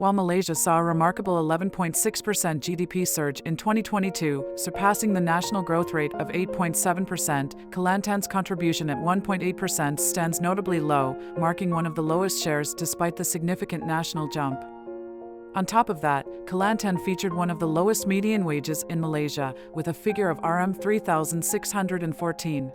while Malaysia saw a remarkable 11.6% GDP surge in 2022, surpassing the national growth rate of 8.7%, Kelantan's contribution at 1.8% stands notably low, marking one of the lowest shares despite the significant national jump. On top of that, Kelantan featured one of the lowest median wages in Malaysia, with a figure of RM3,614.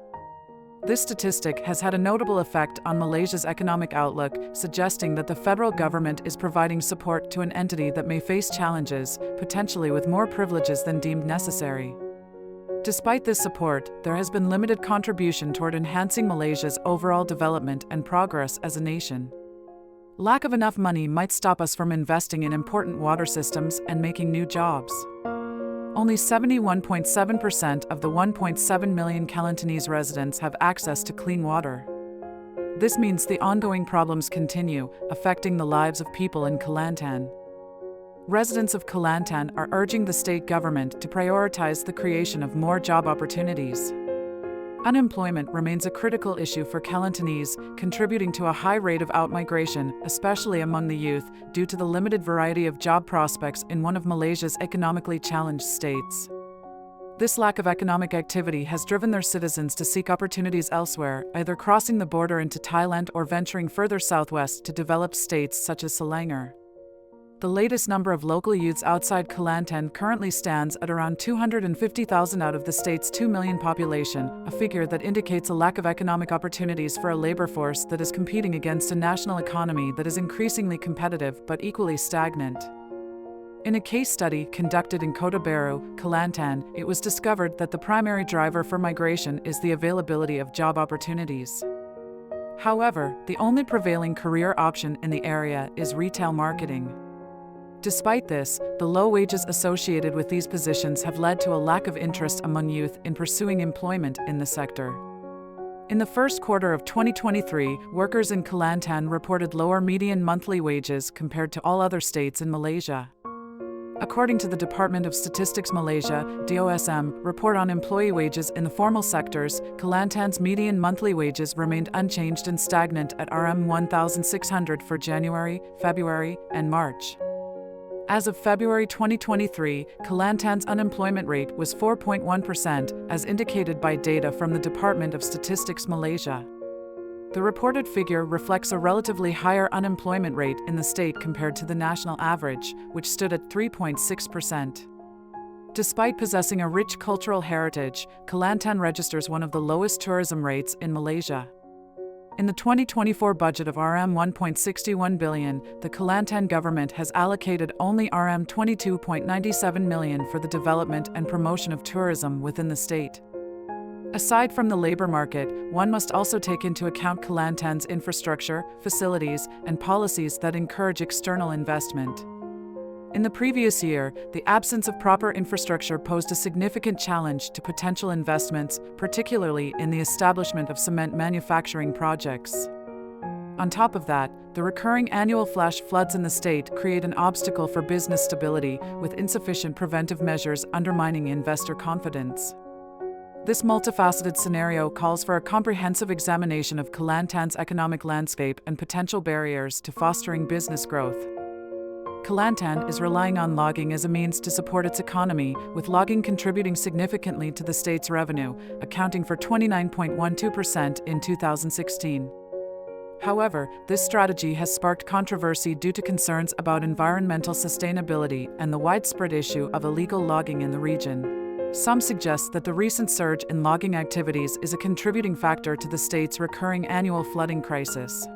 This statistic has had a notable effect on Malaysia's economic outlook, suggesting that the federal government is providing support to an entity that may face challenges, potentially with more privileges than deemed necessary. Despite this support, there has been limited contribution toward enhancing Malaysia's overall development and progress as a nation. Lack of enough money might stop us from investing in important water systems and making new jobs. Only 71.7% of the 1.7 million Kelantanese residents have access to clean water. This means the ongoing problems continue, affecting the lives of people in Kelantan. Residents of Kelantan are urging the state government to prioritize the creation of more job opportunities. Unemployment remains a critical issue for Kelantanese, contributing to a high rate of outmigration, especially among the youth, due to the limited variety of job prospects in one of Malaysia's economically challenged states. This lack of economic activity has driven their citizens to seek opportunities elsewhere, either crossing the border into Thailand or venturing further southwest to developed states such as Selangor. The latest number of local youths outside Kelantan currently stands at around 250,000 out of the state's 2 million population, a figure that indicates a lack of economic opportunities for a labor force that is competing against a national economy that is increasingly competitive but equally stagnant. In a case study conducted in Kota Baru, Kelantan, it was discovered that the primary driver for migration is the availability of job opportunities. However, the only prevailing career option in the area is retail marketing. Despite this, the low wages associated with these positions have led to a lack of interest among youth in pursuing employment in the sector. In the first quarter of 2023, workers in Kelantan reported lower median monthly wages compared to all other states in Malaysia. According to the Department of Statistics Malaysia (DOSM) report on employee wages in the formal sectors, Kelantan's median monthly wages remained unchanged and stagnant at RM1,600 for January, February, and March. As of February 2023, Kelantan's unemployment rate was 4.1%, as indicated by data from the Department of Statistics Malaysia. The reported figure reflects a relatively higher unemployment rate in the state compared to the national average, which stood at 3.6%. Despite possessing a rich cultural heritage, Kelantan registers one of the lowest tourism rates in Malaysia. In the 2024 budget of RM1.61 billion, the Kelantan government has allocated only RM22.97 million for the development and promotion of tourism within the state. Aside from the labor market, one must also take into account Kelantan's infrastructure, facilities, and policies that encourage external investment. In the previous year, the absence of proper infrastructure posed a significant challenge to potential investments, particularly in the establishment of cement manufacturing projects. On top of that, the recurring annual flash floods in the state create an obstacle for business stability, with insufficient preventive measures undermining investor confidence. This multifaceted scenario calls for a comprehensive examination of Kelantan's economic landscape and potential barriers to fostering business growth. Kelantan is relying on logging as a means to support its economy, with logging contributing significantly to the state's revenue, accounting for 29.12% in 2016. However, this strategy has sparked controversy due to concerns about environmental sustainability and the widespread issue of illegal logging in the region. Some suggest that the recent surge in logging activities is a contributing factor to the state's recurring annual flooding crisis.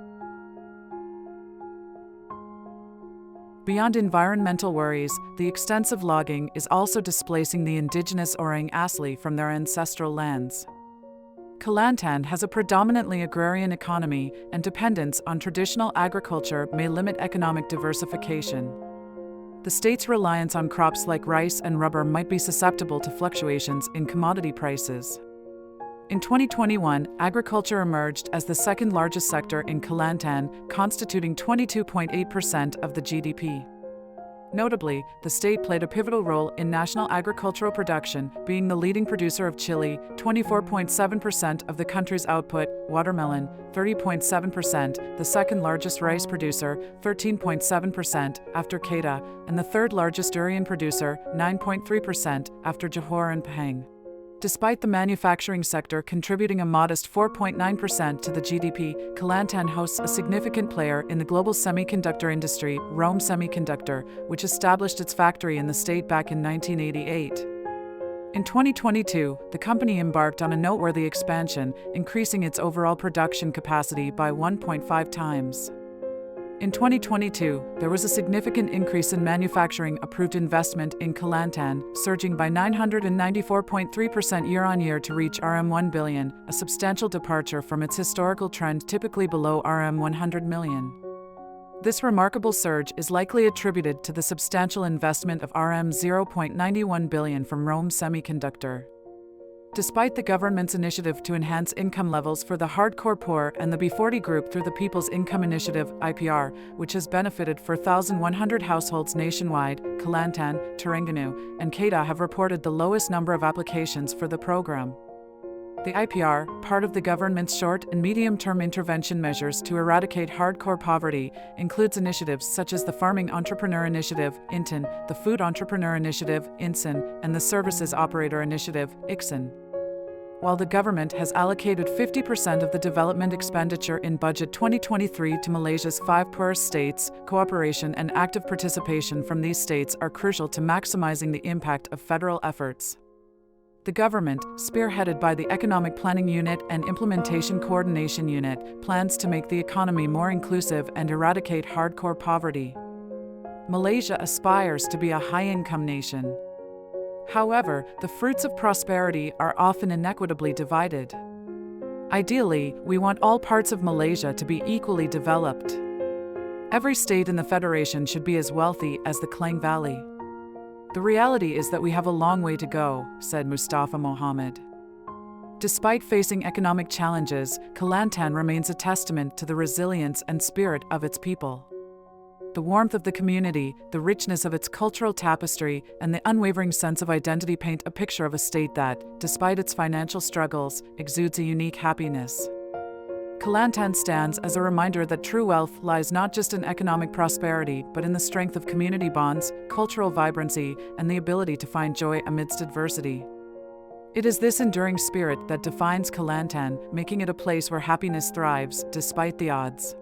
Beyond environmental worries, the extensive logging is also displacing the indigenous Orang Asli from their ancestral lands. Kelantan has a predominantly agrarian economy, and dependence on traditional agriculture may limit economic diversification. The state's reliance on crops like rice and rubber might be susceptible to fluctuations in commodity prices. In 2021, agriculture emerged as the second largest sector in Kelantan, constituting 22.8% of the GDP. Notably, the state played a pivotal role in national agricultural production, being the leading producer of chili, 24.7% of the country's output, watermelon, 30.7%, the second largest rice producer, 13.7%, after Kedah, and the third largest durian producer, 9.3%, after Johor and Pahang. Despite the manufacturing sector contributing a modest 4.9% to the GDP, Kelantan hosts a significant player in the global semiconductor industry, Rome Semiconductor, which established its factory in the state back in 1988. In 2022, the company embarked on a noteworthy expansion, increasing its overall production capacity by 1.5 times. In 2022, there was a significant increase in manufacturing-approved investment in Kelantan, surging by 994.3% year-on-year to reach RM1 billion, a substantial departure from its historical trend typically below RM100 million. This remarkable surge is likely attributed to the substantial investment of RM0.91 billion from Rome Semiconductor. Despite the government's initiative to enhance income levels for the hardcore poor and the B40 group through the People's Income Initiative (IPR), which has benefited 4,100 households nationwide, Kelantan, Terengganu, and Kedah have reported the lowest number of applications for the program. The IPR, part of the government's short and medium-term intervention measures to eradicate hardcore poverty, includes initiatives such as the Farming Entrepreneur Initiative (INTIN), the Food Entrepreneur Initiative (INSIN), and the Services Operator Initiative (ICSIN). While the government has allocated 50% of the development expenditure in Budget 2023 to Malaysia's 5 poorest states, cooperation and active participation from these states are crucial to maximizing the impact of federal efforts. The government, spearheaded by the Economic Planning Unit and Implementation Coordination Unit, plans to make the economy more inclusive and eradicate hardcore poverty. Malaysia aspires to be a high-income nation. However, the fruits of prosperity are often inequitably divided. Ideally, we want all parts of Malaysia to be equally developed. Every state in the Federation should be as wealthy as the Klang Valley. The reality is that we have a long way to go, said Mustafa Mohammed. Despite facing economic challenges, Kelantan remains a testament to the resilience and spirit of its people. The warmth of the community, the richness of its cultural tapestry, and the unwavering sense of identity paint a picture of a state that, despite its financial struggles, exudes a unique happiness. Kelantan stands as a reminder that true wealth lies not just in economic prosperity, but in the strength of community bonds, cultural vibrancy, and the ability to find joy amidst adversity. It is this enduring spirit that defines Kelantan, making it a place where happiness thrives despite the odds.